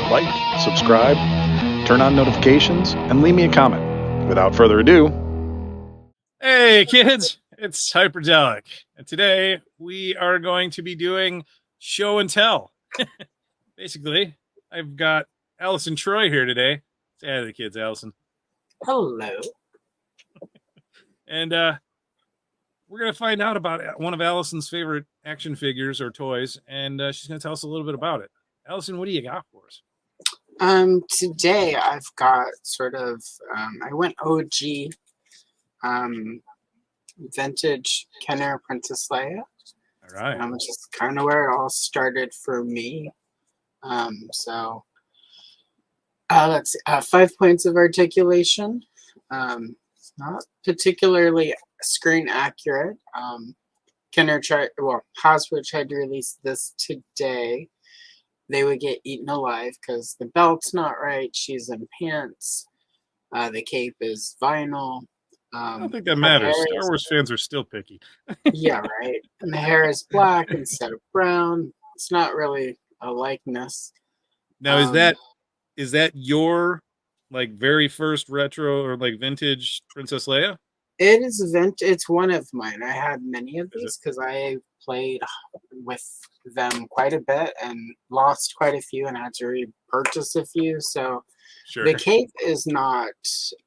like, subscribe, turn on notifications, and leave me a comment. Without further ado, hey kids, it's Hyperdellic, and today we are going to be doing show and tell. Basically, I've got Allison Troy here today. Say hi to the kids, Allison. Hello. And we're going to find out about one of Allison's favorite action figures or toys, and she's going to tell us a little bit about it. Allison, what do you got for us? Today I've got sort of, I went OG, vintage Kenner Princess Leia. All right. Which is kind of where it all started for me. So let's see, 5 points of articulation. Not particularly screen accurate. Hasbro tried to release this today. They would get eaten alive because the belt's not right. She's in pants. The cape is vinyl. I don't think that matters. Star Wars fans are still picky. Yeah, right. And the hair is black instead of brown. It's not really a likeness. Now, is that your like very first retro or like vintage Princess Leia? It is it's one of mine. I had many of these because I played with them quite a bit and lost quite a few and had to repurchase a few. So sure. The cape is not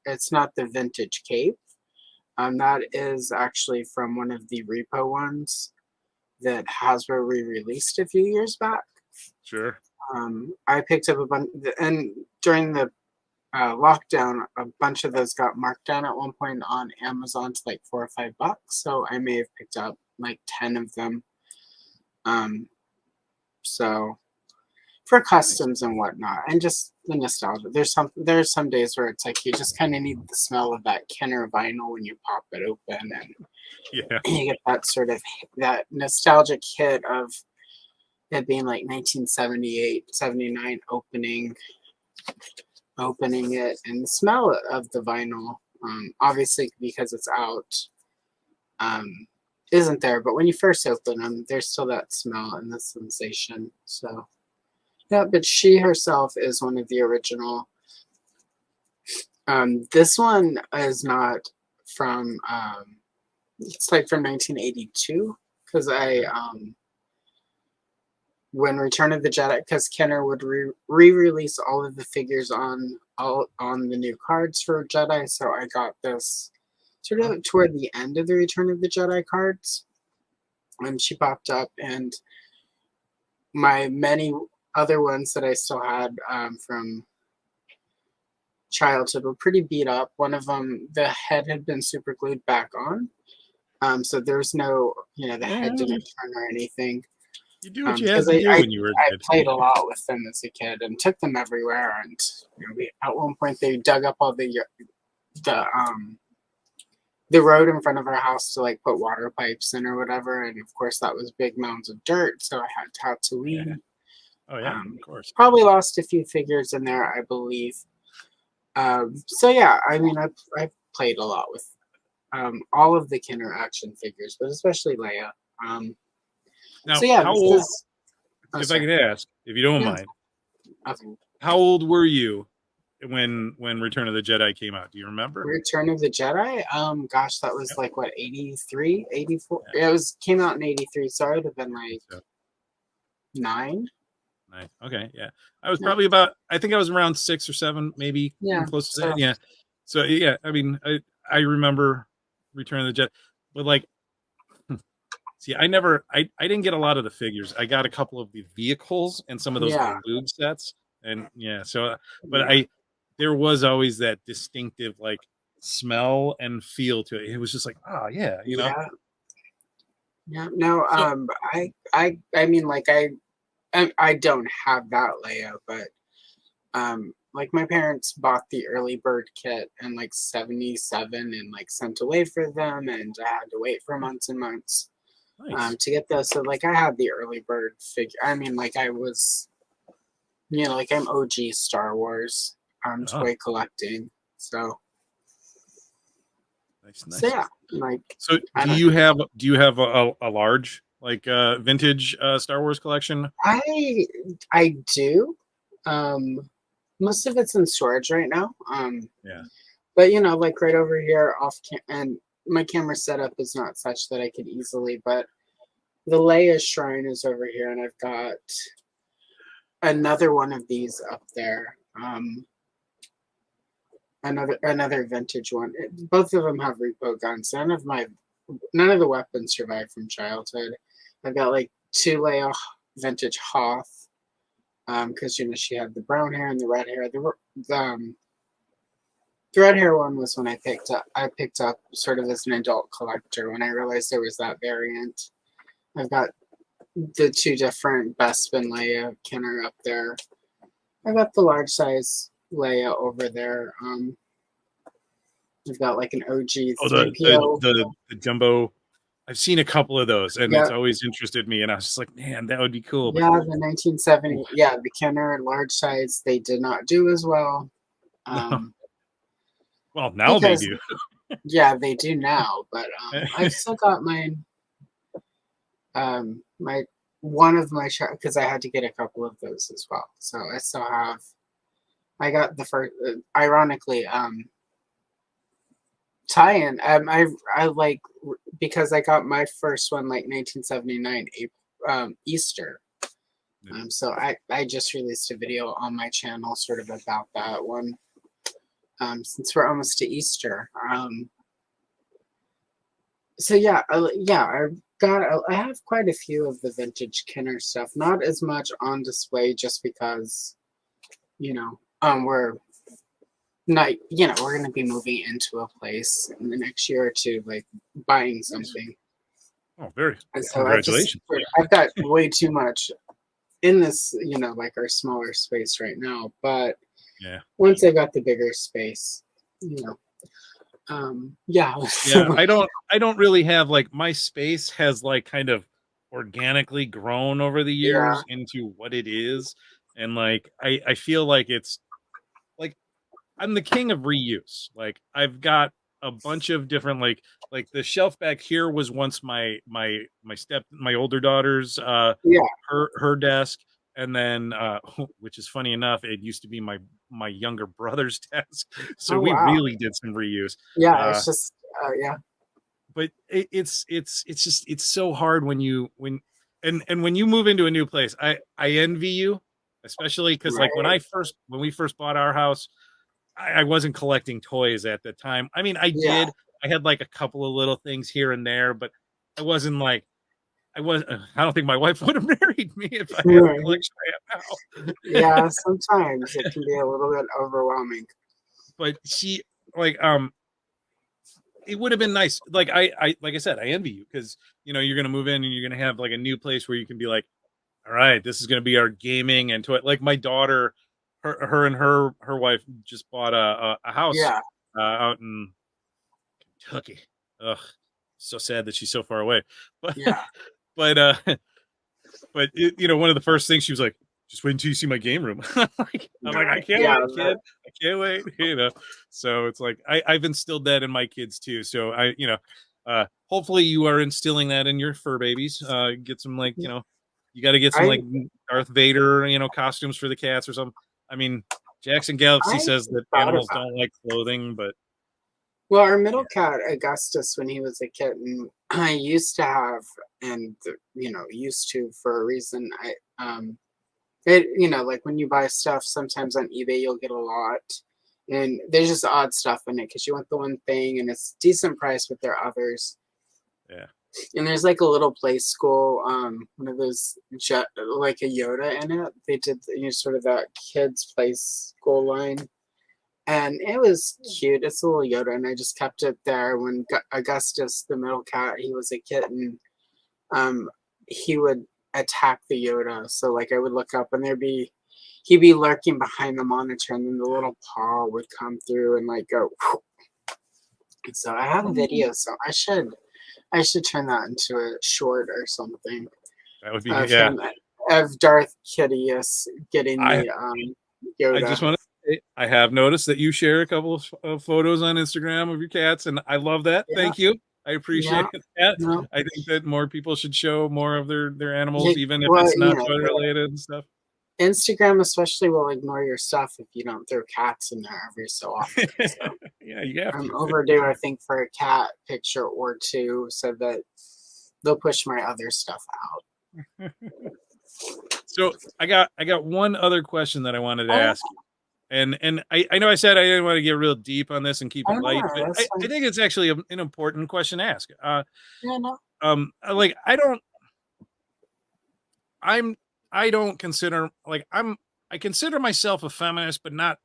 the vintage cape. That is actually from one of the repo ones that Hasbro re-released a few years back. Sure. I picked up a bunch, and during the lockdown, a bunch of those got marked down at one point on Amazon to like $4 or $5. So I may have picked up like 10 of them. So for customs and whatnot, and just the nostalgia. There's some days where it's like you just kind of need the smell of that Kenner vinyl when you pop it open, and you get that sort of that nostalgic hit of it being like 1978, 79 opening it, and the smell of the vinyl, obviously because it's out, isn't there, but when you first open them, there's still that smell and the sensation. So yeah, but she herself is one of the original. This one is not from, it's like from 1982, because when Return of the Jedi, because Kenner would re-release all of the figures on the new cards for Jedi, so I got this sort of toward the end of the Return of the Jedi cards, and she popped up, and my many other ones that I still had from childhood were pretty beat up. One of them, the head had been super glued back on, so there's no, the head didn't turn or anything. You do what you had to do when you were a kid. I played a lot with them as a kid and took them everywhere. And at one point, they dug up all the road in front of our house to like put water pipes in or whatever. And of course, that was big mounds of dirt, so I had to leave. Yeah. Oh yeah, of course. Probably lost a few figures in there, I believe. So yeah, I mean, I played a lot with all of the Kenner action figures, but especially Leia. Now, so yeah, how old, if I could ask, if you don't mind, how old were you when Return of the Jedi came out? Do you remember? Return of the Jedi? Gosh, that was like what, 83, 84? Yeah, it came out in 83, so I would have been like 9. Okay, yeah. I was probably about, I think I was around 6 or 7, maybe. Yeah. Close to that. Yeah. So yeah, I mean, I remember Return of the Jedi, but like, see, I didn't get a lot of the figures. I got a couple of the vehicles and some of those lube sets, and there was always that distinctive like smell and feel to it. It was just like, yeah. Yeah. No. I mean, like I don't have that Leia, but like my parents bought the early bird kit in like 77 and like sent away for them, and I had to wait for months and months. Nice. To get those. So like I had the early bird figure. I mean, like I was, like I'm OG Star Wars toy collecting. So nice. So yeah, like. So do you have a large like vintage Star Wars collection? I do. Most of it's in storage right now. Yeah. But like right over here and my camera setup is not such that I could easily, but the Leia shrine is over here, and I've got another one of these up there. Another vintage one. Both of them have repo guns. None of the weapons survived from childhood. I've got like 2 Leia vintage Hoth, because she had the brown hair and the red hair. The red hair one was when I picked up sort of as an adult collector when I realized there was that variant. I've got the 2 different Bespin Leia Kenner up there. I've got the large size Leia over there. I've got like an OG 3PO. The jumbo. I've seen a couple of those, and Yeah. it's always interested me. And I was just like, man, that would be cool. Yeah, the 1970. Yeah, the Kenner large size. They did not do as well. Well, now they do. Yeah, they do now, but I've still got mine. One of my because I had to get a couple of those as well. So I still have. I got the first. Ironically, tie-in. I like because I got my first one like 1979 Easter. So I just released a video on my channel sort of about that one. Since we're almost to Easter. So yeah, I have quite a few of the vintage Kenner stuff. Not as much on display just because, we're not, we're going to be moving into a place in the next year or two, like buying something. Oh, very. And so congratulations. I've got way too much in this, like our smaller space right now. But yeah, once I got the bigger space, yeah. Yeah, I don't really have like my space has like kind of organically grown over the years into what it is. And like I feel like it's like I'm the king of reuse. Like I've got a bunch of different like the shelf back here was once my older daughter's her desk. And then, which is funny enough, it used to be my younger brother's desk, so we really did some reuse. Yeah, it's just but it's so hard when you when you move into a new place. I envy you, especially because like when we first bought our house, I wasn't collecting toys at the time. I mean, I did. I had like a couple of little things here and there, but I wasn't like. I don't think my wife would have married me if I had the collection I have now. Yeah, sometimes it can be a little bit overwhelming. But she like it would have been nice. Like I like I said, I envy you because you're gonna move in and you're gonna have like a new place where you can be like, all right, this is gonna be our gaming and toy. Like my daughter, her and her wife just bought a house out in Kentucky. Ugh, so sad that she's so far away. But But one of the first things she was like, just wait until you see my game room. I'm like, I can't wait, kid. I can't wait. So it's like I've instilled that in my kids too. So hopefully you are instilling that in your fur babies. Get some like, you got to get some like Darth Vader, costumes for the cats or something. I mean, Jackson Galaxy says that animals don't like clothing, but. Well, our middle cat, Augustus, when he was a kitten, I used to have, and used to for a reason. Like when you buy stuff, sometimes on eBay you'll get a lot, and there's just odd stuff in it because you want the one thing and it's decent price, but there are others. Yeah. And there's like a little play school, one of those like a Yoda in it. They did sort of that kids play school line. And it was cute. It's a little Yoda, and I just kept it there. When Augustus, the middle cat, he was a kitten, he would attack the Yoda. So, like, I would look up, and he'd be lurking behind the monitor, and then the little paw would come through and, like, go. And so I have a video, so I should turn that into a short or something. That would be, of Darth Kidius getting the Yoda. I just want to. I have noticed that you share a couple of photos on Instagram of your cats, and I love that. Yeah. Thank you. I appreciate that. Yeah. I think that more people should show more of their animals, even if it's not toy related and stuff. Instagram especially will ignore your stuff if you don't throw cats in there every so often. So Yeah, you have I'm to. overdue, I think, for a cat picture or two so that they'll push my other stuff out. So I got one other question that I wanted to Oh, ask you. And I know I said I didn't want to get real deep on this and keep I it don't light, know. but That's I fine. think it's actually an important question to ask. Yeah, no. Like I'm I don't consider like I consider myself a feminist, but not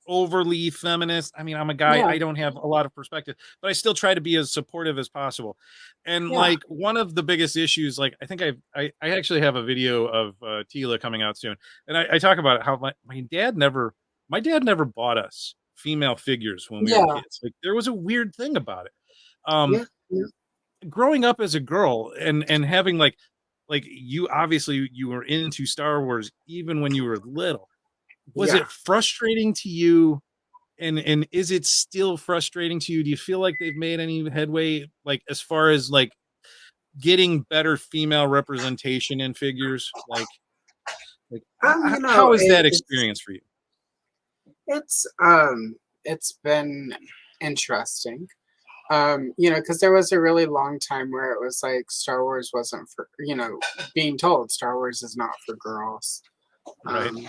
overly feminist. I mean, I'm a guy, Yeah, I don't have a lot of perspective, but I still try to be as supportive as possible. And yeah, like one of the biggest issues, like I think I actually have a video of Tila coming out soon. And I talk about how my dad never bought us female figures when we were yeah, kids. Like there was a weird thing about it. yeah, Um yeah, growing up as a girl and having like you obviously you were into Star Wars even when you were little. Was yeah. it frustrating to you, and is it still frustrating to you? Do you feel like they've made any headway, like as far as like getting better female representation in figures? Like You know, how is that experience for you? it's it's been interesting. Because there was a really long time where it was like Star Wars wasn't for, being told Star Wars is not for girls. Right. Um,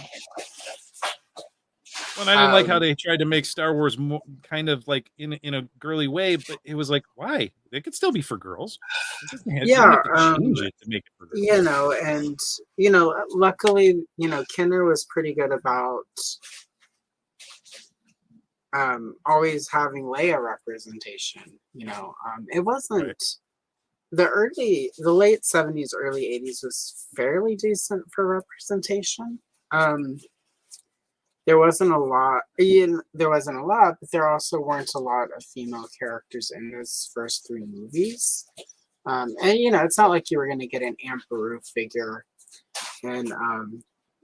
Well, I didn't like how um, they tried to make Star Wars kind of like in a girly way, but it was like, why? It could still be for girls. You don't yeah, have to change it to make it for girls. and luckily, Kenner was pretty good about always having Leia representation. It Right. wasn't the late 70s, early 80s was fairly decent for representation. Um, there wasn't a lot. There wasn't a lot, but there also weren't a lot of female characters in his first three movies. And it's not like you were going to get an Amperu figure in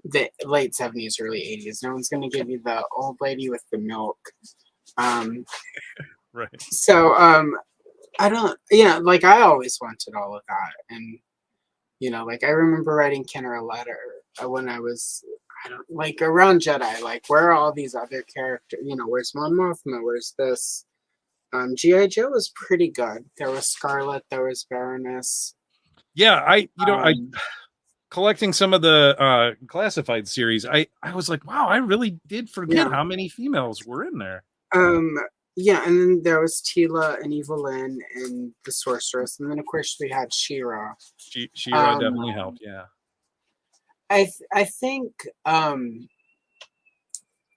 the late 70s, early 80s. No one's going to give you the old lady with the milk. Um, Right. so I don't, like I always wanted all of that. And, like I remember writing Kenner a letter when I was, I don't like around Jedi, like where are all these other characters? Where's Mon Mothma? Where's this? G.I. Joe was pretty good. There was Scarlet, there was Baroness. Yeah, I Um, collecting some of the classified series, I was like, wow, I really did forget yeah. how many females were in there. Um, yeah, and then there was Tila and Evelyn and the Sorceress, and then of course we had She-Ra. She-Ra Um, definitely helped. Yeah. I think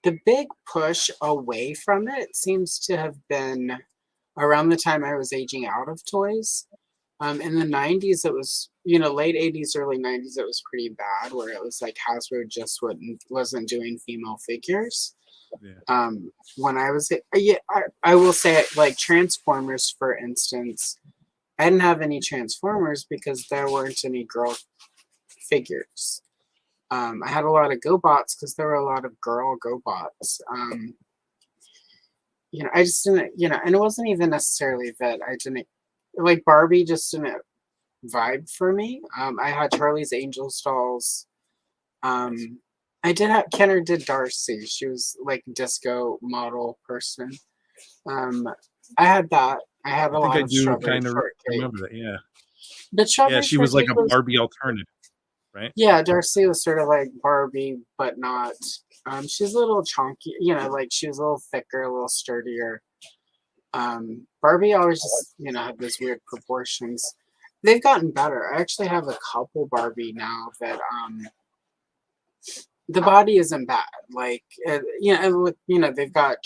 the big push away from it seems to have been around the time I was aging out of toys. In the 90s, it was, late 80s, early 90s, it was pretty bad, where it was like Hasbro just wasn't doing female figures. Yeah. When I was, yeah, I will say, like Transformers, for instance, I didn't have any Transformers because there weren't any girl figures. I had a lot of GoBots because there were a lot of girl GoBots. I just didn't, and it wasn't even necessarily that I didn't like Barbie, just didn't vibe for me. I had Charlie's Angels dolls. I did have Kenner did Darcy. She was like a disco model person. Um, I had that. I had I a think lot I of do strawberry kind of shortcake. remember that. Yeah. The Yeah, strawberry she was like shortcake a was Barbie alternative, right? yeah, Darcy was sort of like Barbie, but not. She's a little chunky, like she was a little thicker, a little sturdier. Barbie always just, had those weird proportions. They've gotten better. I actually have a couple Barbie now that the body isn't bad. Like, they've got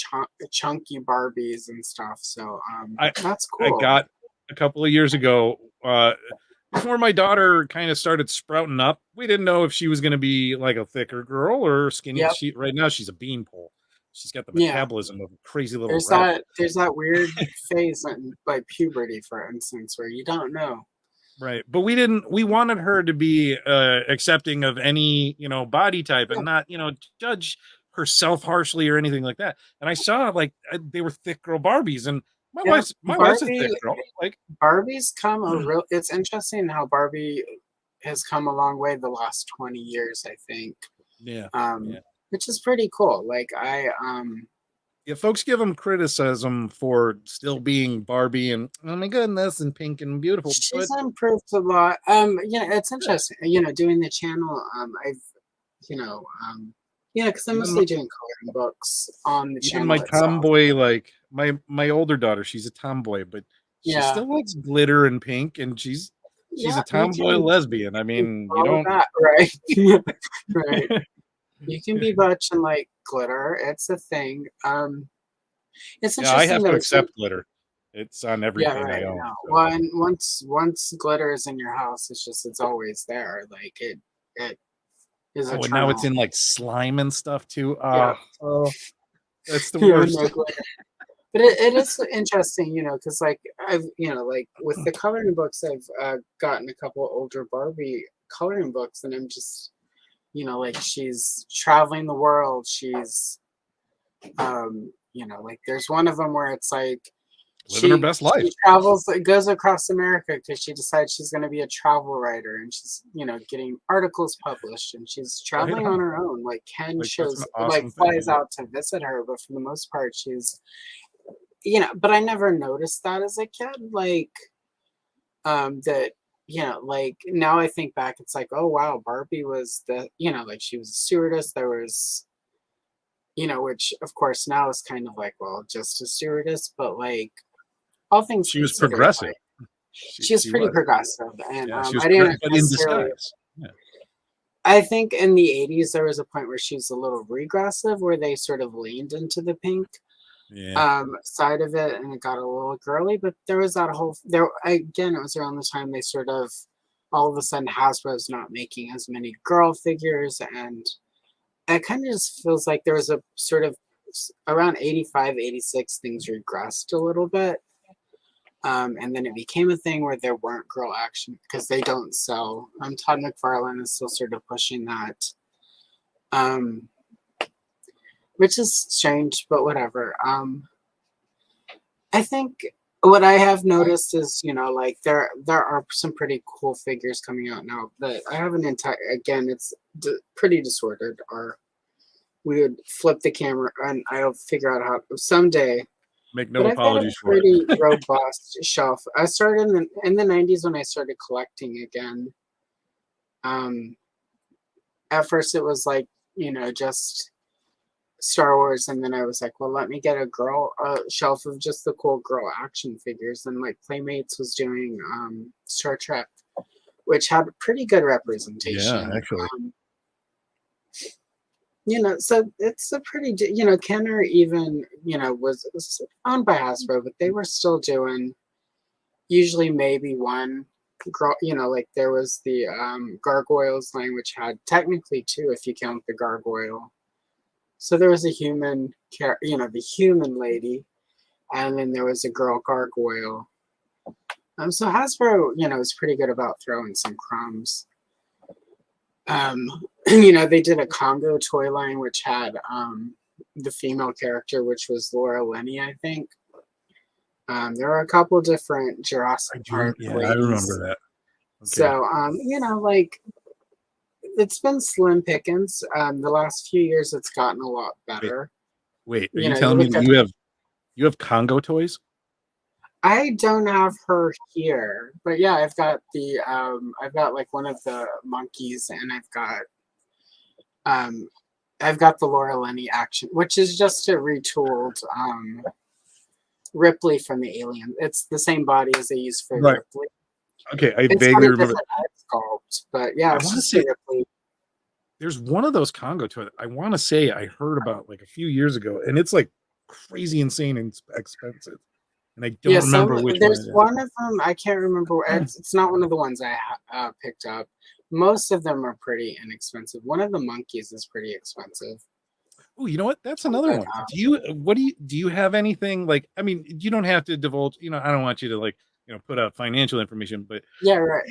chunky Barbies and stuff. So I that's I cool. got a couple of years ago, before my daughter kind of started sprouting up. We didn't know if she was going to be like a thicker girl or skinny. Yep. She right now she's a beanpole. She's got the Yeah. metabolism of a crazy little There's rabbit. that weird phase in like puberty, for instance, where you don't know. Right. But we wanted her to be accepting of any, body type Yeah. and not, judge herself harshly or anything like that. And I saw like they were thick girl Barbies, and my Yeah. wife's a thick girl. Like Barbie's come a real. It's interesting how Barbie has come a long way the last 20 years, I think. Yeah. um, Yeah. which is pretty cool. Like Yeah, folks give them criticism for still being Barbie and oh my goodness and pink and beautiful, she's but improved a lot. It's interesting. Doing the channel. I've because I'm even my, mostly doing coloring books on the even my channel itself. tomboy, like my older daughter, she's a tomboy, but she Yeah, still likes glitter and pink, and she's yeah, a tomboy lesbian. I mean, you all of don't. that, right? Right. You can be butch and like glitter. It's a thing. It's Yeah, I interesting have though. to It's like, accept glitter. It's on yeah, everything I right. own. No, So. well, and once glitter is in your house, it's always there. Like it is Oh, and now it's eternal. in like slime and stuff too. Yeah, Oh, that's the yeah, worst. no glitter. But it is interesting, because like I've like with the coloring books, I've gotten a couple older Barbie coloring books, and I'm just like she's traveling the world. She's like there's one of them where it's like Living her she best life. she travels, like, goes across America because she decides she's going to be a travel writer, and she's getting articles published, and she's Right traveling on on. her own. Like Ken Like that's an shows, like awesome thing. flies out to visit her, but for the most part, she's but I never noticed that as a kid. Like that like now I think back, it's like, oh wow, Barbie was like she was a stewardess. There was which of course now is kind of like, well, just a stewardess, but like all things She was considered, progressive. like she was She pretty was. progressive, and Yeah, she was I didn't but in necessarily. disguise. Yeah. I think in the '80s there was a point where she was a little regressive, where they sort of leaned into the pink Yeah. side of it, and it got a little girly. But there was that whole there again. It was around the time they sort of all of a sudden Hasbro's not making as many girl figures, and it kind of just feels like there was a sort of around 85, 86, things regressed a little bit. And then it became a thing where there weren't girl action because they don't sell. Todd McFarlane is still sort of pushing that, um, which is strange, but whatever. I think what I have noticed is, like there are some pretty cool figures coming out now. That I have an entire, again, it's pretty disordered. Or we would flip the camera, and I'll figure out how someday. Make But no I've got a apologies for it. pretty robust shelf. I started in the '90s when I started collecting again. Um, at first it was like just Star Wars, and then I was like, well, let me get a shelf of just the cool girl action figures. And like Playmates was doing Star Trek, which had pretty good representation. Yeah, actually. So it's a pretty, Kenner even, was owned by Hasbro, but they were still doing usually maybe one girl, like there was the Gargoyles line, which had technically two if you count the gargoyle. So there was a human, the human lady, and then there was a girl gargoyle. So Hasbro, is pretty good about throwing some crumbs. They did a Congo toy line, which had the female character, which was Laura Linney, I think. There are a couple different Jurassic Park Yeah, I ladies. remember that. Okay. So, like it's been slim pickings. The last few years, it's gotten a lot better. Wait, are you telling me that you have Congo toys? I don't have her here, but yeah, I've got like one of the monkeys, and I've got the Laura Linney action, which is just a retooled Ripley from the Alien. It's the same body as they use for Right. Ripley. Okay, I It's vaguely got a remember. different head sculpt, but yeah, it's just a Ripley. There's one of those Congo toys. I want to say I heard about like a few years ago, and it's like crazy, insane, and expensive. And I don't remember which one. There's one of them. I can't remember. It's not one of the ones I picked up. Most of them are pretty inexpensive. One of the monkeys is pretty expensive. Oh, you know what? That's another one. Do you have anything like, I mean, you don't have to divulge, I don't want you to like, put out financial information, but yeah, right.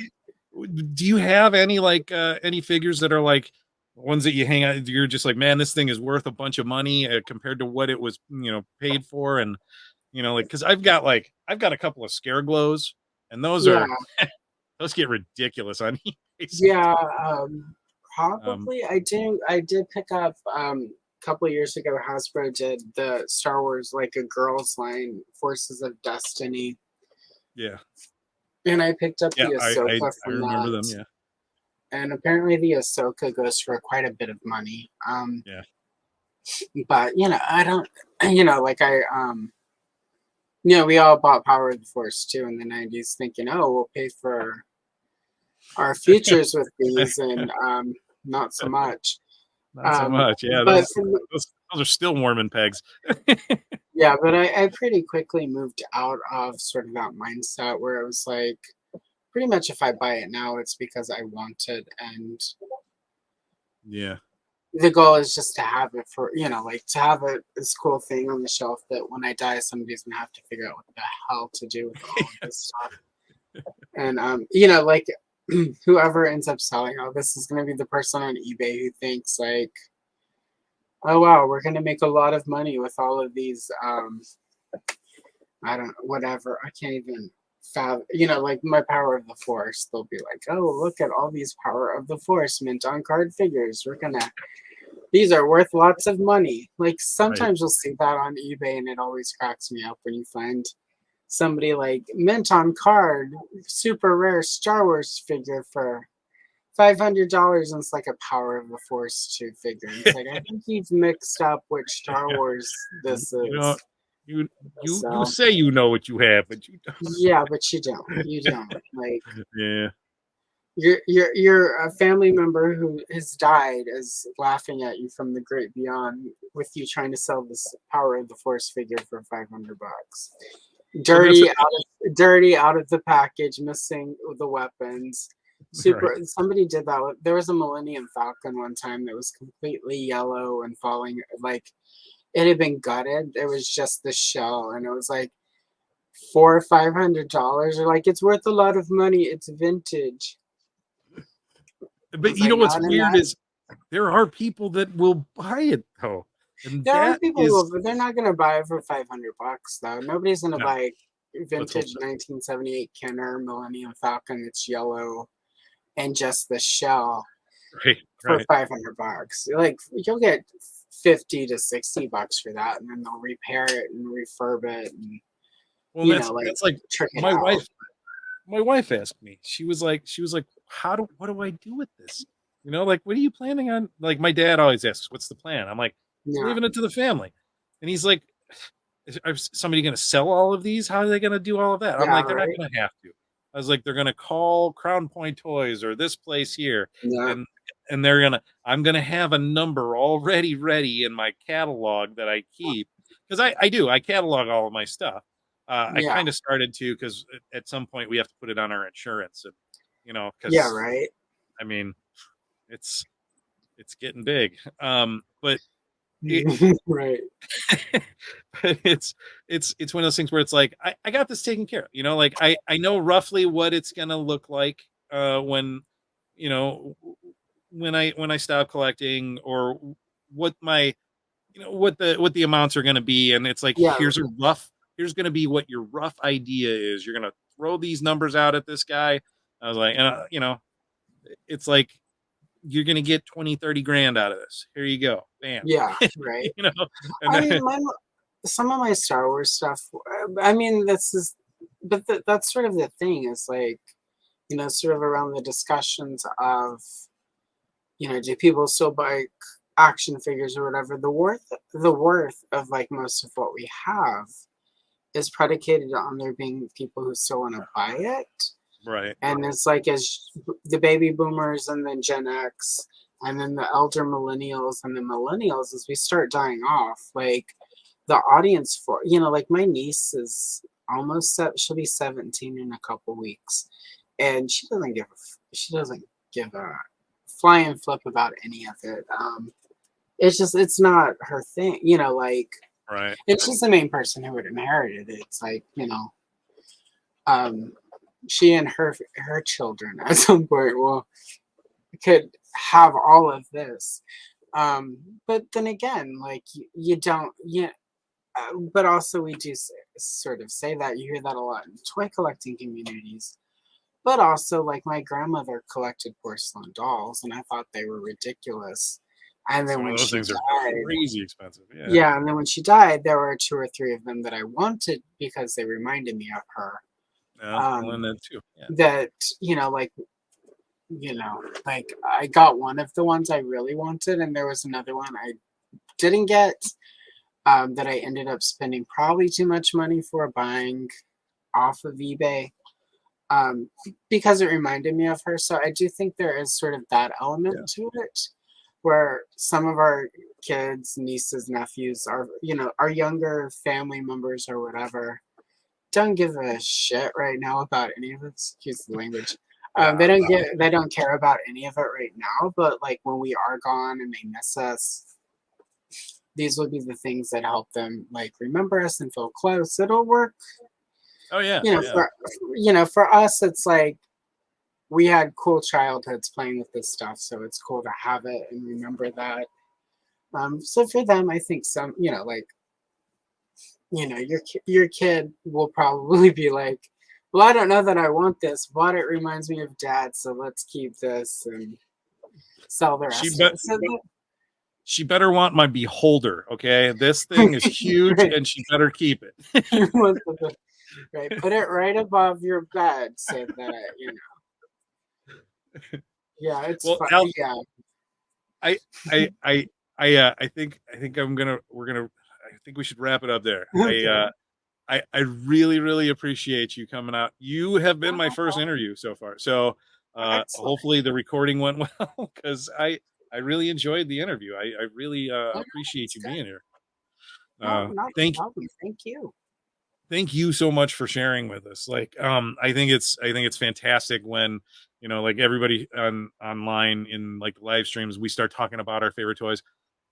Do you have any like any figures that are like ones that you hang out, you're just like, man, this thing is worth a bunch of money compared to what it was, paid for? And, like, because I've got a couple of scare glows, and those get ridiculous on eBay. Yeah, Probably. I did pick up a couple of years ago. Hasbro did the Star Wars like a girls line, Forces of Destiny, Yeah. and I picked up Yeah. the Ahsoka I from remember that. them. Yeah. And apparently the Ahsoka goes for quite a bit of money. Yeah. But I don't. Like we all bought Power of the Force too in the '90s, thinking, oh, we'll pay for our futures with these, and not so much. Not so much. Yeah. But Those are still Mormon pegs. yeah, but I pretty quickly moved out of sort of that mindset where it was like, pretty much if I buy it now, it's because I want it, and Yeah. the goal is just to have it for like to have it this cool thing on the shelf that when I die, somebody's gonna have to figure out what the hell to do with all of this stuff. And like whoever ends up selling all this is gonna be the person on eBay who thinks like, oh wow, we're gonna make a lot of money with all of these I don't whatever. I can't even fathom. Like my Power of the Force. They'll be like, oh, look at all these Power of the Force mint on card figures. These are worth lots of money. Like sometimes you'll see that on eBay, and it always cracks me up when you find somebody like mint on card, super rare Star Wars figure for $500, and it's like a Power of the Force 2 figure. It's like, I think you've mixed up which Star Wars this is. You say you know what you have, but you don't. Yeah, but you don't. You don't. Like, Yeah. Your a family member who has died is laughing at you from the great beyond with you trying to sell this Power of the Force figure for $500. Dirty out of the package, missing the weapons. Somebody did that. There was a Millennium Falcon one time that was completely yellow and falling, like it had been gutted. It was just the shell, and it was like $400 or $500. Or like, it's worth a lot of money. It's vintage. But you know what's weird is there are people that will buy it though. And there are people who will, but they're not going to buy it for $500 though. Nobody's going to buy vintage 1978 Kenner Millennium Falcon that's yellow and just the shell for $500. Like, you'll get $50 to $60 for that, and then they'll repair it and refurb it. And, that's like my wife. My wife asked me. She was like, what do I do with this? Like, what are you planning on? Like, my dad always asks, what's the plan? I'm like, leaving it to the family. And he's like, is somebody going to sell all of these? How are they going to do all of that? I'm like, they're not going to have to. I was like, they're going to call Crown Point Toys or this place here. Yeah. And I'm going to have a number already ready in my catalog that I keep. Because I catalog all of my stuff. I kind of started to, because at some point we have to put it on our insurance, and because I mean, it's getting big, but right. but it's one of those things where it's like I got this taken care of. Like I know roughly what it's gonna look like when when I stop collecting, or what my what the amounts are gonna be, and it's like here's going to be what your rough idea is. You're going to throw these numbers out at this guy. I was like, it's like, you're going to get 20, 30 grand out of this. Here you go. Bam. Yeah. Right. I mean, some of my Star Wars stuff, I mean, that's sort of the thing is like, sort of around the discussions of, do people still buy action figures or whatever? The worth of like most of what we have is predicated on there being people who still want to buy it. Right. And it's like, as the baby boomers and then Gen X and then the elder millennials and the millennials, as we start dying off, like the audience for, like my niece is she'll be 17 in a couple weeks, and she doesn't give a flying flip about any of it. It's not her thing, like. Right. And she's the main person who would inherit it. It's like, she and her children at some point could have all of this. But then again, like you don't, but also we do sort of say that. You hear that a lot in toy collecting communities. but also like my grandmother collected porcelain dolls, and I thought they were ridiculous. And then Some of when those she things are died, crazy expensive. Yeah. yeah, and then when she died, there were 2 or 3 of them that I wanted because they reminded me of her. Yeah. Well, and Um, then too. Yeah. that like I got one of the ones I really wanted, and there was another one I didn't get, that I ended up spending probably too much money for buying off of eBay, um, because it reminded me of her. So I do think there is sort of that Yeah. element to it, where some of our kids, nieces, nephews, our younger family members or whatever, don't give a shit right now about any of it. Excuse the language. Yeah. They don't care about any of it right now. But like when we are gone and they miss us, these would be the things that help them like remember us and feel close. It'll work. Oh yeah. You know, Yeah. for us, it's like we had cool childhoods playing with this stuff, so it's cool to have it and remember that. So for them, I think your kid will probably be like, well, I don't know that I want this, but it reminds me of dad, so let's keep this and sell the She rest of bet it. So she better want my beholder. Okay. This thing is huge, right, and she better keep it. right, put it right above your bed so that yeah, it's Well, fun. Al, Yeah, I I I I think I think we should wrap it up there. okay. I really really appreciate you coming out. You have been my Oh, first interview so far, so excellent. hopefully the recording went well because I really enjoyed the interview. I really Oh, appreciate that's you good. being here. No, not a Thank problem. Thank you. you so much for sharing with us. Like I think it's fantastic when like everybody online in like live streams we start talking about our favorite toys.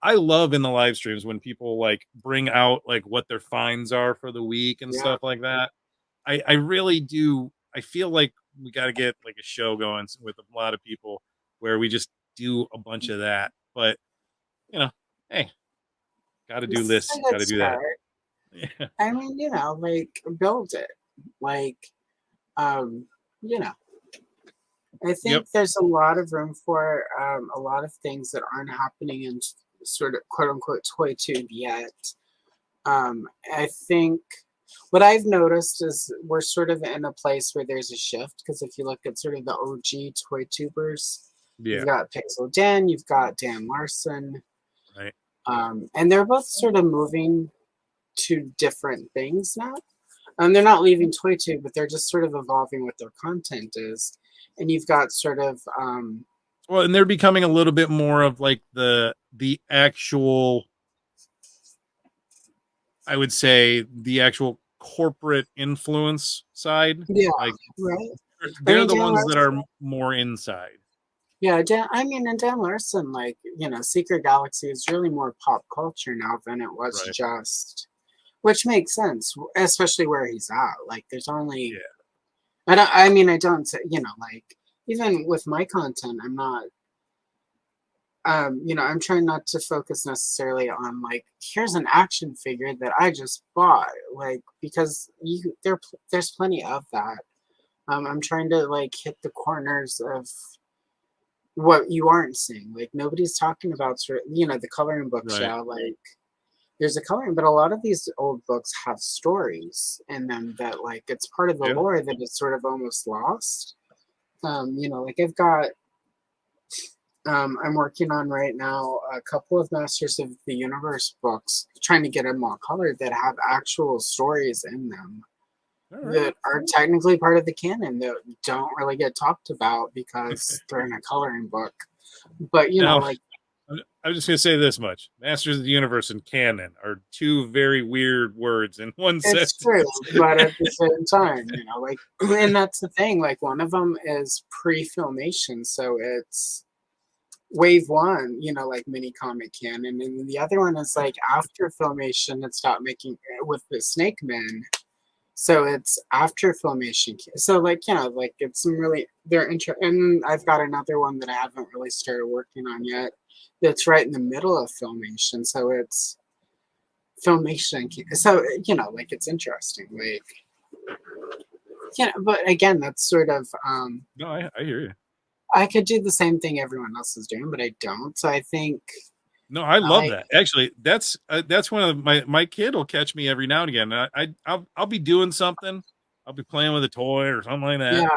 I love in the live streams when people like bring out like what their finds are for the week and Yeah. stuff like that. I really do. I feel like we got to get like a show going with a lot of people where we just do a bunch of that. But hey, got to do This is this, a got good to do that. start. Yeah. I mean, like build it. Like, um, you know, I Yep. think there's a lot of room for a lot of things that aren't happening in sort of quote unquote toy tube yet. I think what I've noticed is we're sort of in a place where there's a shift because if you look at sort of the OG toy tubers, you've Yeah. got Pixel Dan, you've got Dan Larson, Right. and they're both sort of moving to different things now. They're not leaving ToyTube, but they're just sort of evolving what their content is. And you've got sort of Well, and they're becoming a little bit more of like the actual, I would say, the actual corporate influence side. yeah, Like right. I they're mean the Dan ones that Larson, are more inside. yeah, and Dan Larson, like Secret Galaxy is really more pop culture now than it was Right. just, which makes sense, especially where he's at. Like, there's only Yeah. I don't say like even with my content, I'm not. I'm trying not to focus necessarily on like here's an action figure that I just bought, like because there's plenty of that. I'm trying to like hit the corners of what you aren't seeing. Like nobody's talking about sort of the coloring books. Right. Yeah, like there's a coloring, but a lot of these old books have stories in them that like it's part of the Yeah. lore that is sort of almost lost. Like I've got I'm working on right now a couple of Masters of the Universe books, trying to get them all colored that have actual stories in them All right. that are technically part of the canon that don't really get talked about because they're in a coloring book. But Now, like I'm just gonna say this much: Masters of the Universe and canon are two very weird words in one it's sentence. true, but at the same time, like, and that's the thing. Like one of them is pre-filmation, so it's wave one, like mini comic canon, and then the other one is like after filmation and stopped making with the Snake Men. So it's after filmation. So like like it's some really they're and I've got another one that I haven't really started working on yet. That's right in the middle of filmation. So it's filmation. So like it's interesting. Like you know, but again, that's sort of No, I hear you. I could do the same thing everyone else is doing, but I don't. So I think No, I love I that. Actually, that's one of my kid will catch me every now and again. I'll be doing something. I'll be playing with a toy or something like that, yeah,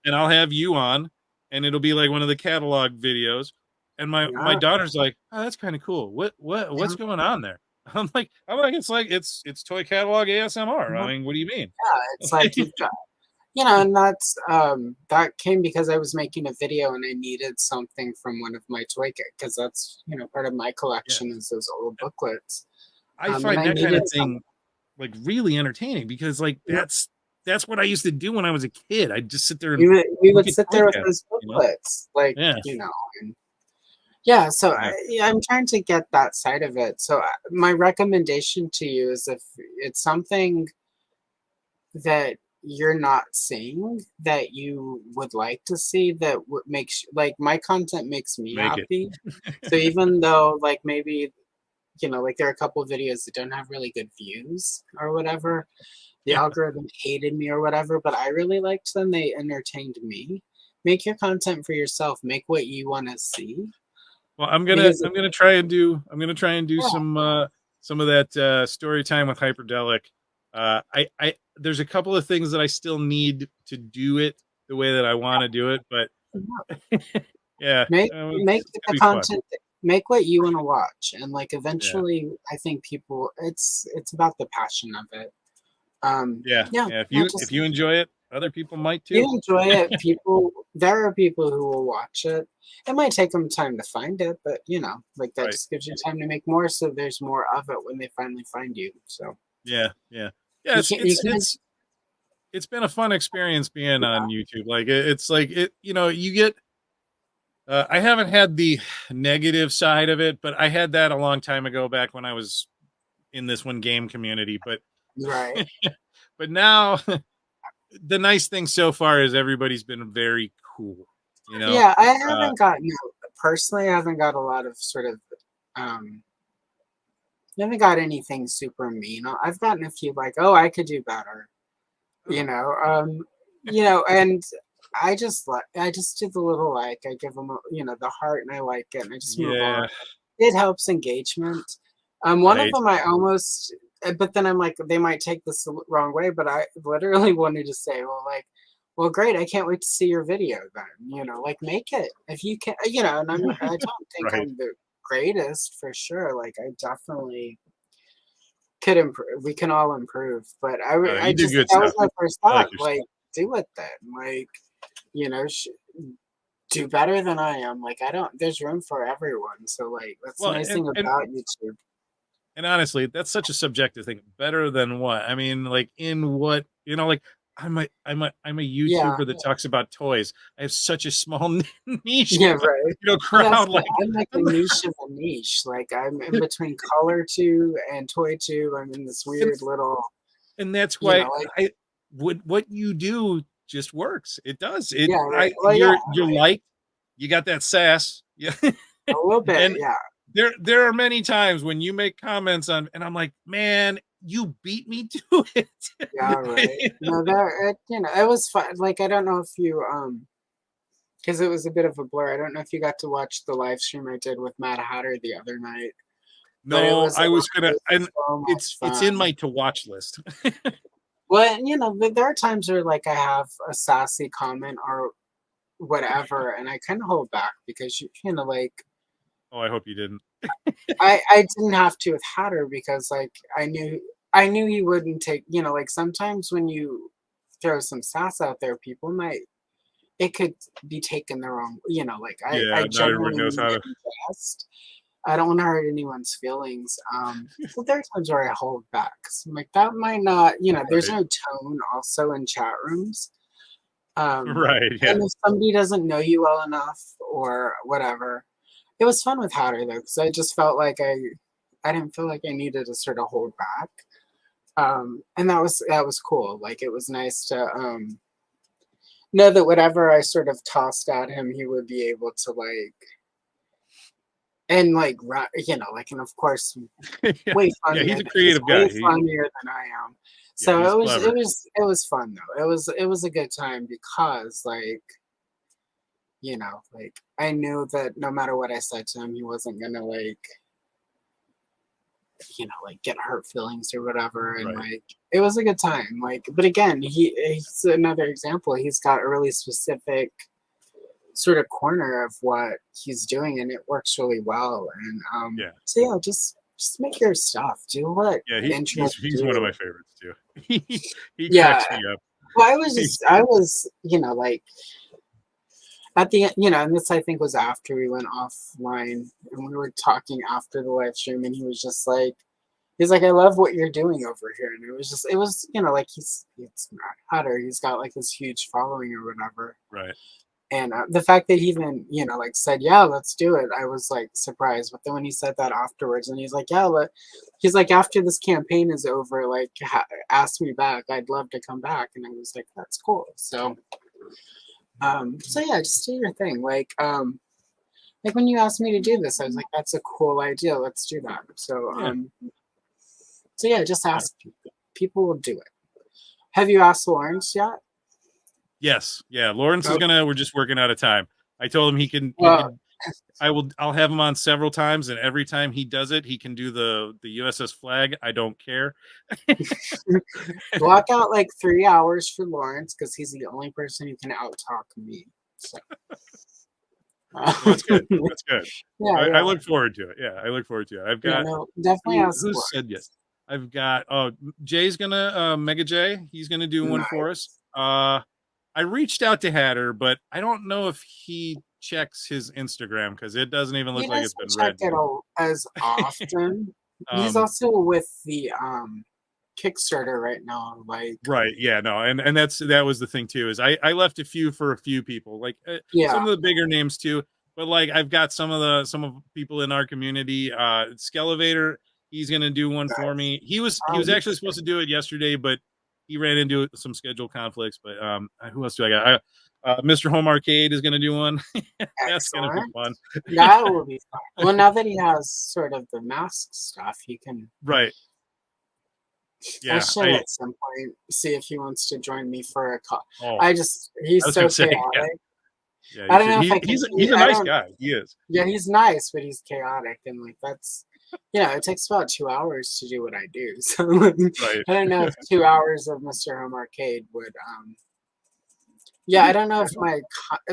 and I'll have you on, and it'll be like one of the catalog videos. And my yeah, daughter's like, "Oh, that's kind of cool. What's yeah, going on there?" I'm like, it's toy catalog ASMR. I yeah. mean, what do you mean? It's like you've got, you know, and that's that came because I was making a video and I needed something from one of my toy because that's, you know, part of my Yeah, collection is those old booklets. I And find I that kind of needed something. thing like really entertaining because like Yep. that's what I used to do when I was a kid. I'd just sit there and We look would at sit toy there with catalogs, those you know? booklets, like, Yeah, you know, and yeah, so yeah, yeah, I'm trying to get that side of it. So my recommendation to you is if it's something that you're not seeing that you would like to see that makes like my content makes me make it. happy. So even though like maybe you know like there are a couple of videos that don't have really good views or whatever, the Yeah. algorithm hated me or whatever, but I really liked them. They entertained me. Make your content for yourself. Make what you want to see Well, I'm gonna because I'm gonna try and do yeah, some of that story time with Hyperdellic. I there's a couple of things that I still need to do it the way that I want to do it, but yeah, make it's the gonna be fun. content make what you want to watch and like Yeah, eventually I think people it's about the passion of it. yeah, Yeah, yeah. no, If just you enjoy it, other people might you too. enjoy it. People, there are people who will watch it. It might take them time to find it, but you know, like that Right. just gives you time to make more, so there's more of it when they finally find you. So Yeah, yeah, yeah. you can't, It's been a fun experience being yeah, on YouTube. Like it's like it, you get. I haven't had the negative side of it, but I had that a long time ago, back when I was in this one game community. But right. but now the nice thing so far is everybody's been very cool. You know, Yeah, I uh, haven't got no, personally. I haven't got a lot of sort of um. I haven't got anything super mean. I've gotten a few like, oh, I could do better, you oh, know. You know, and I just do the little like I give them you know the heart and I like it and I just move on. yeah, It helps engagement. One of right. them I almost, but then I'm like, they might take this the wrong way, but I literally wanted to say, well, like, well, great, I can't wait to see your video then. You know, like, make it if you can. You know, and I don't think Right. I'm the greatest for sure. Like, I definitely could improve. We can all improve, but I You do just good that was stuff. my first I like thought. your Like, stuff. do it then. Like, you know, do better than I am. Like I don't there's room for everyone. So like that's the Well, nice thing about YouTube. and honestly, that's such a subjective thing. Better than what? I mean, like in what? Like I'm a Yeah. YouTuber that talks about toys. I have such a small niche, Yeah, right. Well, that's crowd. it. Like, I'm like a niche of a niche. Like I'm in between color tube and toy tube. I'm in this and weird little, and that's you why know, like I what you do just works. It does. yeah, right. Well, yeah, You're like light. You got that sass. Yeah, a little bit, and yeah. there are many times when you make comments on, and I'm like, man, you beat me to Yeah, right. it. No, there you know, it was fun. Like I don't know if you because it was a bit of a blur. I don't know if you got to watch the live stream I did with Mad Hatter the other night, but No, I was it gonna, was and so much it's in fun. my to watch list. Well, you know, there are times where like I have a sassy comment or whatever, and I kind of hold back because you know, like Oh, I hope you didn't. I didn't have to with Hatter because like I knew he wouldn't take you know like sometimes when you throw some sass out there, people might it could be taken the wrong you know like I Yeah, not everybody genuinely knows mean how it to. in jest. I don't want to hurt anyone's feelings. So there are times where I hold back. 'Cause I'm like that might not you know there's Right, no tone also in chat rooms. right, yeah, And if somebody doesn't know you well enough or whatever, it was fun with Hatter though, because I just felt like I didn't feel like I needed to sort of hold back. And that was cool. Like it was nice to know that whatever I sort of tossed at him, he would be able to like and like you know, like, and of course Yeah. way Yeah, he's funnier. a creative Way guy. funnier than I am. Yeah, So he's clever. it was fun though. It was a good time because like, you know, like I knew that no matter what I said to him, he wasn't gonna like, you know, like get hurt feelings or whatever. And Right. like it was a good time. Like, but again, he's another example. He's got a really specific sort of corner of what he's doing, and it works really well. And Yeah. so yeah, just make your stuff. Do what Yeah, interests he's one of you. my favorites too. He Yeah. cracks me up. Well, I was, you know, like at the end, you know, and this I think was after we went offline and we were talking after the live stream, and he was just like, he's like, I love what you're doing over here. And it was just, it was, you know, like he's Mad Hatter. He's got like this huge following or whatever. Right. And the fact that he even, you know, like said, yeah, let's do it, I was like surprised. But then when he said that afterwards, and he's like, yeah, he's like, after this campaign is over, like, ask me back. I'd love to come back. And I was like, that's cool. So, so yeah, just do your thing. Like when you asked me to do this, I was like, that's a cool idea. Let's do that. So, Yeah. so yeah, just ask people. People will do it. Have you asked Lawrence yet? Yes. Yeah. Lawrence is Oh, gonna. We're just working out of time. I told him he can. He well, can. I'll have him on several times, and every time he does it, he can do the USS Flag. I don't care. block out like 3 hours for Lawrence because he's the only person who can out talk me. So, Well, that's good. That's good. yeah, I yeah, look forward to it. Yeah, I look forward to it. I've yeah. got No, definitely ask who said yes. Lawrence. I've got Jay's gonna Mega J. He's gonna do one for us. Nice. I reached out to Hatter, but I don't know if he checks his Instagram because it doesn't even He look like it's doesn't been check read. it all as often. He's Um, also with the Kickstarter right now. Like, right, yeah, no, and that was the thing too. Is I left a few for a few people, like some yeah, of the bigger names too. But like I've got some of people in our community. Skelevator, he's gonna do one for nice. me. He was He's actually supposed to do it yesterday, but he ran into some schedule conflicts. But who else do I got? Mr. Home Arcade is gonna do one. That's gonna be excellent. fun. That will be fun. Well, now that he has sort of the mask stuff, he can. Right. I Yeah. should at some point see if he wants to join me for a call. Oh, I He's was so gonna say, yeah, chaotic. yeah. I don't know if I can. He's a I nice don't. guy. He is. Yeah, he's nice, but he's chaotic, and like that's, you know, it takes about 2 hours to do what I do. So like, Right. I don't know if 2 hours of Mr. Home Arcade would. Yeah, I don't know if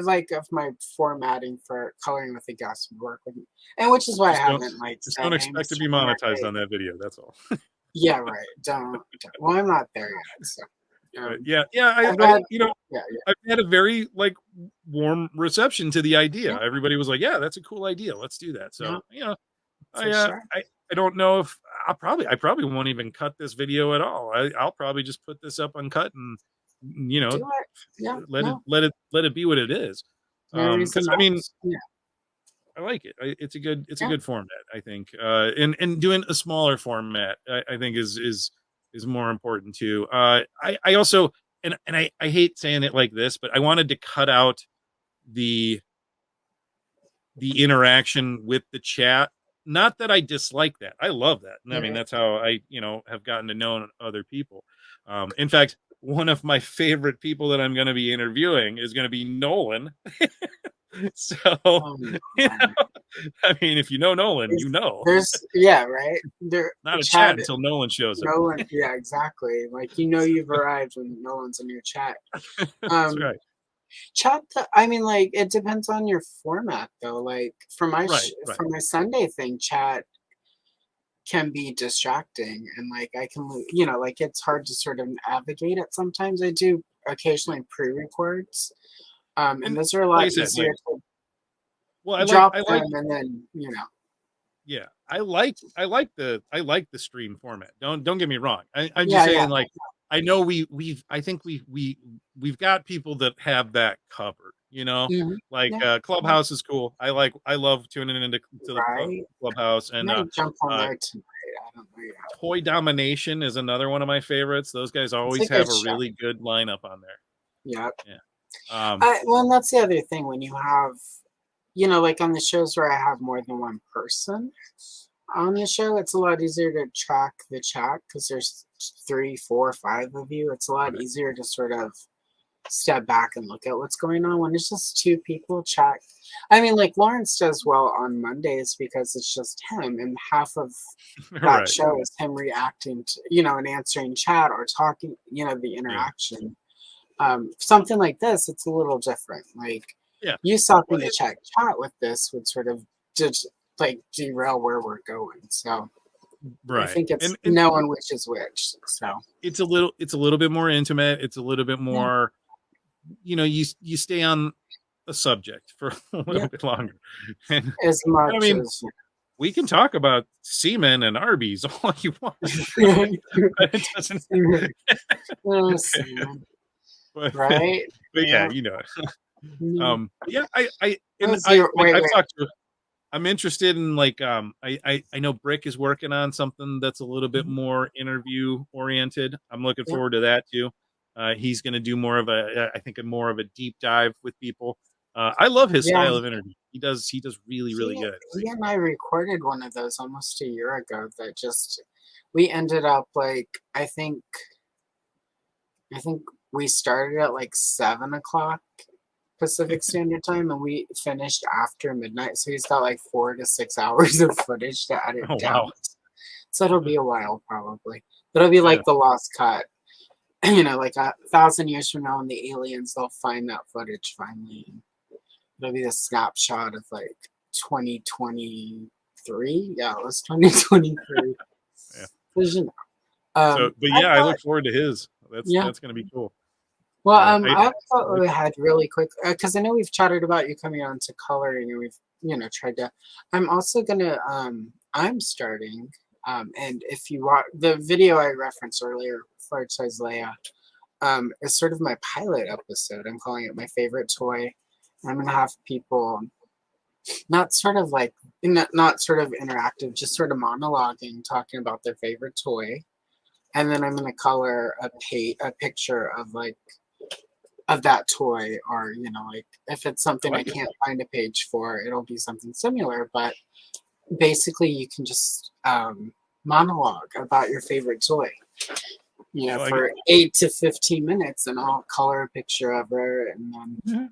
like if my formatting for coloring with a guest would work with me, and which is why I haven't like Just said, don't hey, expect to Mr. be Home monetized Arcade. on that video. That's all. Yeah, right. Well, I'm not there yet. So Yeah, yeah. I've got. Yeah, I've had a very like warm reception to the idea. yeah, Everybody was like, "Yeah, that's a cool idea. Let's do that." yeah, So for sure. I don't know if I probably won't even cut this video at all. I'll probably just put this up uncut and you Do know it. Yeah, no, let it be what it is. no reason Because I not. mean Yeah, I like it. It's a yeah, good format. I think. And doing a smaller format, I think is more important too. I also and I hate saying it like this, but I wanted to cut out the interaction with the chat. Not that I dislike that. I love that. I mean, yeah. that's how I have gotten to know other people. In fact, one of my favorite people that I'm going to be interviewing is going to be Nolan. So, Oh you no. know, I mean, if you know Nolan, you know. There's yeah, right. There, Not a chat chat. until Nolan shows up. No one. Yeah, exactly. Like you know, you've arrived when no one's in your chat. That's Um, right. chat. I mean, like it depends on your format, though. Like Right, right. for my Sunday thing, chat can be distracting, and like I can, you know, like it's hard to sort of navigate it. Sometimes I do occasionally pre-records, and And those are a like I lot said, easier to well, drop I like them, and then you know. yeah, I like the stream format. Don't get me wrong. I'm just Yeah, yeah. saying like I know I think we've got people that have that covered, Mhm. like Yeah. Yeah. Clubhouse is cool. I love tuning into to the Right. Clubhouse I and might jump on uh there tonight. I don't know yet. Toy Domination is another one of my favorites. Those guys It's a always have good a show. really good lineup on there. Yep. Yeah. Well, and that's the other thing when you have like on the shows where I have more than one person on the show, it's a lot easier to track the chat because there's 3, 4, 5 of you. It's a lot Right. easier to sort of step back and look at what's going on when it's just 2 people chat. I mean, like Lawrence does well on Mondays because it's just him, and half of that Right. show is him reacting to, and answering chat or talking, the Yeah. interaction. Something like this, it's a little different. Like Yeah. you stopping Well, to chat with this would sort of just like derail where we're going. So I right. think it's And knowing which is which. So it's a little bit more intimate. It's a little bit yeah, more, you stay on a subject for a yeah, little bit longer. And as I much mean, as we can talk about seamen and Arby's all you want, but it doesn't. oh, Sam, But, right? but yeah, Yeah. No. yeah, I Oh, and zero. Wait, I've wait. talked to. I'm interested in like I know Brick is working on something that's a little bit Mhm. more interview oriented. I'm looking Yeah, forward to that too. He's going to do more of I think a more of a deep dive with people. I love his yeah. style of interview. He does really He good. he and I recorded one of those almost a year ago. That just we ended up like I think we started at like 7 o'clock Pacific Standard Time, and we finished after midnight. So he's got like 4 to 6 hours of footage to edit Oh down. wow. So it'll be a while probably. But it'll be Yeah. like the lost cut. Like 1,000 years from now, when the aliens they'll find that footage finally. It'll be a snapshot of like 2023. Yeah, it was 2023. Yeah. So, but I yeah, I thought, look forward to his. yeah. That's going to be cool. Well, I I thought we had really quick because I know we've chatted about you coming on to coloring, and we've tried to. I'm also gonna I'm starting and if you watch the video I referenced earlier, Large Size Leia, is sort of my pilot episode. I'm calling it my favorite toy. I'm gonna have people not sort of like not sort of interactive, just sort of monologuing, talking about their favorite toy, and then I'm gonna color a picture of like of that toy, or like if it's I something I like it. can't find a page for, it'll be something similar. But basically, you can just monologue about your favorite toy, I like it. for 8 to 15 minutes, and I'll color a picture of her, and then Yeah.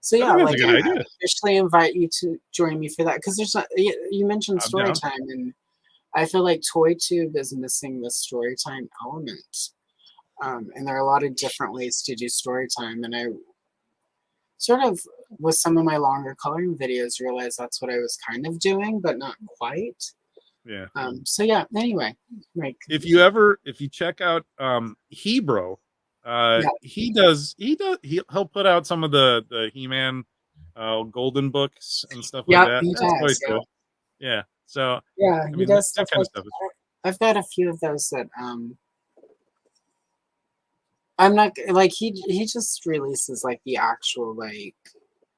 so I yeah, think that's a like good I idea. officially invite you to join me for that because there's not, you mentioned I'm story down. time, and I feel like ToyTube is missing the story time element. And there are a lot of different ways to do story time, and I sort of with some of my longer coloring videos realized that's what I was kind of doing, but not quite. Yeah. So yeah, anyway, like If you check out Hebro, yeah, he'll put out some of the He-Man golden books and stuff like yeah, that. he That's does. always Yeah, cool. Yeah. So yeah, I he mean does that stuff kind of like stuff is I've got a few of those that I'm not like he just releases like the actual like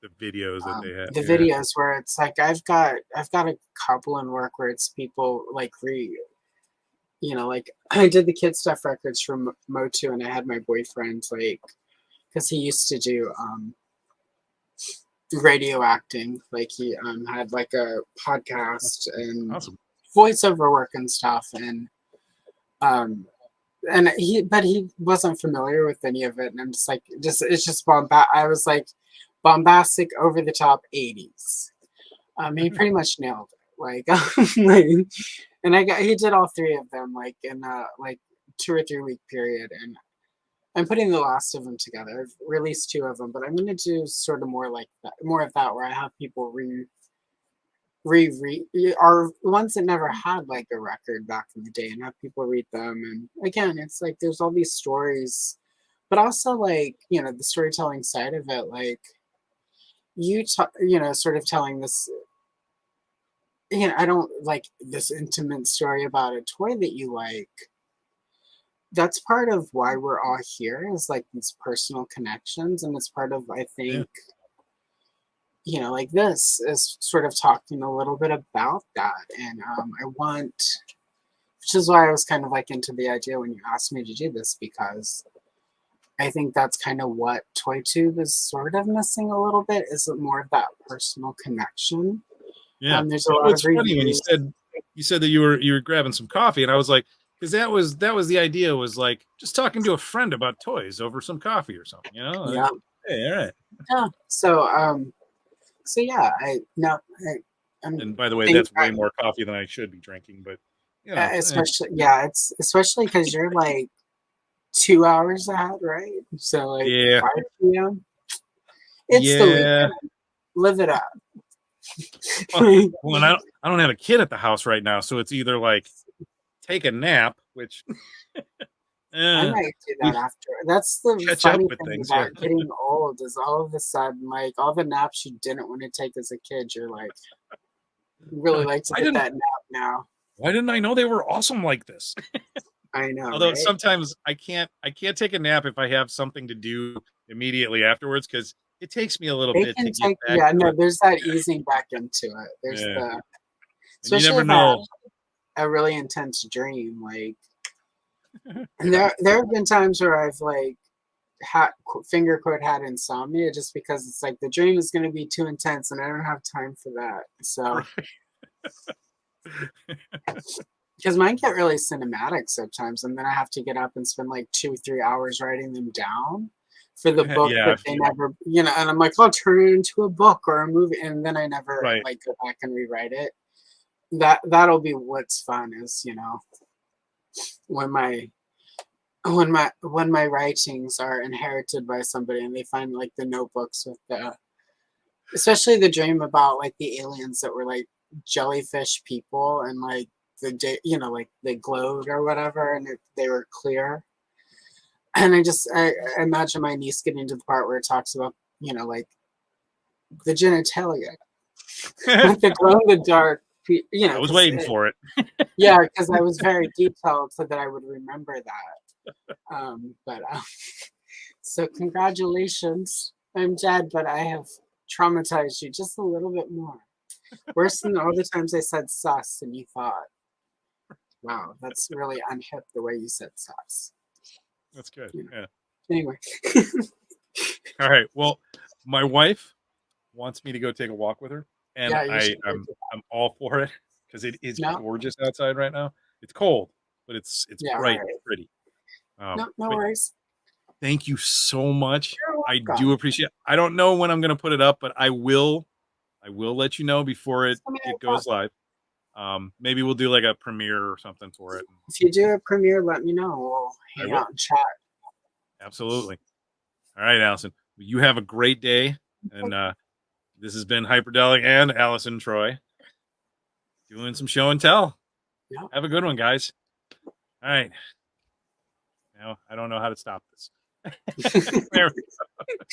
the videos that they have. the Yeah. videos where it's like I've got a couple in work where it's people like like I did the kid stuff records from Motu, and I had my boyfriend like because he used to do radio acting, like he had like a podcast and Awesome. voiceover work and stuff, um he wasn't familiar with any of it, and I'm just like it's just I was like bombastic over the top 80s. He pretty much nailed it. Like, like, and he did all three of them like in like 2 or 3 week period, and I'm putting the last of them together. I've released 2 of them, but I'm gonna do sort of more like that, more of that, where I have people are ones that never had like a record back in the day, and have people read them. And again, it's like there's all these stories, but also like the storytelling side of it, like sort of telling this. I don't like this intimate story about a toy that you like. That's part of why we're all here, is like these personal connections, and it's part of, I Yeah. think, like this is sort of talking a little bit about that. And I want, which is why I was kind of like into the idea when you asked me to do this, because I think that's kind of what ToyTube is sort of missing a little bit. Is more of that personal connection. Yeah. There's a Well, lot it's of funny when reviews. you said that you were grabbing some coffee, and I was like, because that was the idea, was like just talking to a friend about toys over some coffee or something, you know? Like, Yeah. hey, all right. Yeah. So yeah, I'm And by the way, think that's way more coffee than I should be drinking, but you know, it's especially because you're like 2 hours ahead, right? So like yeah, 5 p.m. It's the yeah. weekend. Live it up. Well, and I don't have a kid at the house right now, so it's either like take a nap, which I might do that after. That's the catch up funny with thing things. about Yeah. getting old is all of a sudden, like all the naps you didn't want to take as a kid, you're like, really like to get that nap now. Why didn't I know they were awesome like this? I know. Although right? sometimes I can't take a nap if I have something to do immediately afterwards, because it takes me a little It bit can to get take, back. yeah, to no, it. there's that easing back into it. There's Yeah. the, And you especially never if I have know. a really intense dream, like, and there have been times where I've like had finger quote had insomnia just because it's like the dream is going to be too intense and I don't have time for that. So because mine get really cinematic sometimes, and then I have to get up and spend like 2-3 hours writing them down for the book Yeah, that they never, you know. And I'm like, I'll turn it into a book or a movie, and then I never right. like go back and rewrite it. That'll be what's fun is, you know, when my writings are inherited by somebody and they find like the notebooks with the, especially the dream about like the aliens that were like jellyfish people and like the day, you know, like they glowed or whatever and they were clear. And I imagine my niece getting to the part where it talks about, you know, like the genitalia, like the glow in the dark, you know. I was waiting for it. Yeah, because I was very detailed so that I would remember that. So congratulations. I'm dead, but I have traumatized you just a little bit more. Worse than all the times I said sus and you thought, wow, that's really unhip the way you said sus. That's good. You know. Yeah. Anyway. All right. Well, my wife wants me to go take a walk with her, and Yeah, I'm all for it because it is No. gorgeous outside right now. It's cold, but it's Yeah, bright right. and pretty. No But worries. thank you so much. You're I welcome. do appreciate it. I don't know when I'm going to put it up, but I will let you know before it goes live. Maybe we'll do like a premiere or something for it. If you do a premiere, let me know. We'll hang out and chat. Absolutely. All right, Allison. You have a great day. And this has been Hyperdellic and Allison Troy doing some show and tell. Yep. Have a good one, guys. All right. Now I don't know how to stop this. There we go.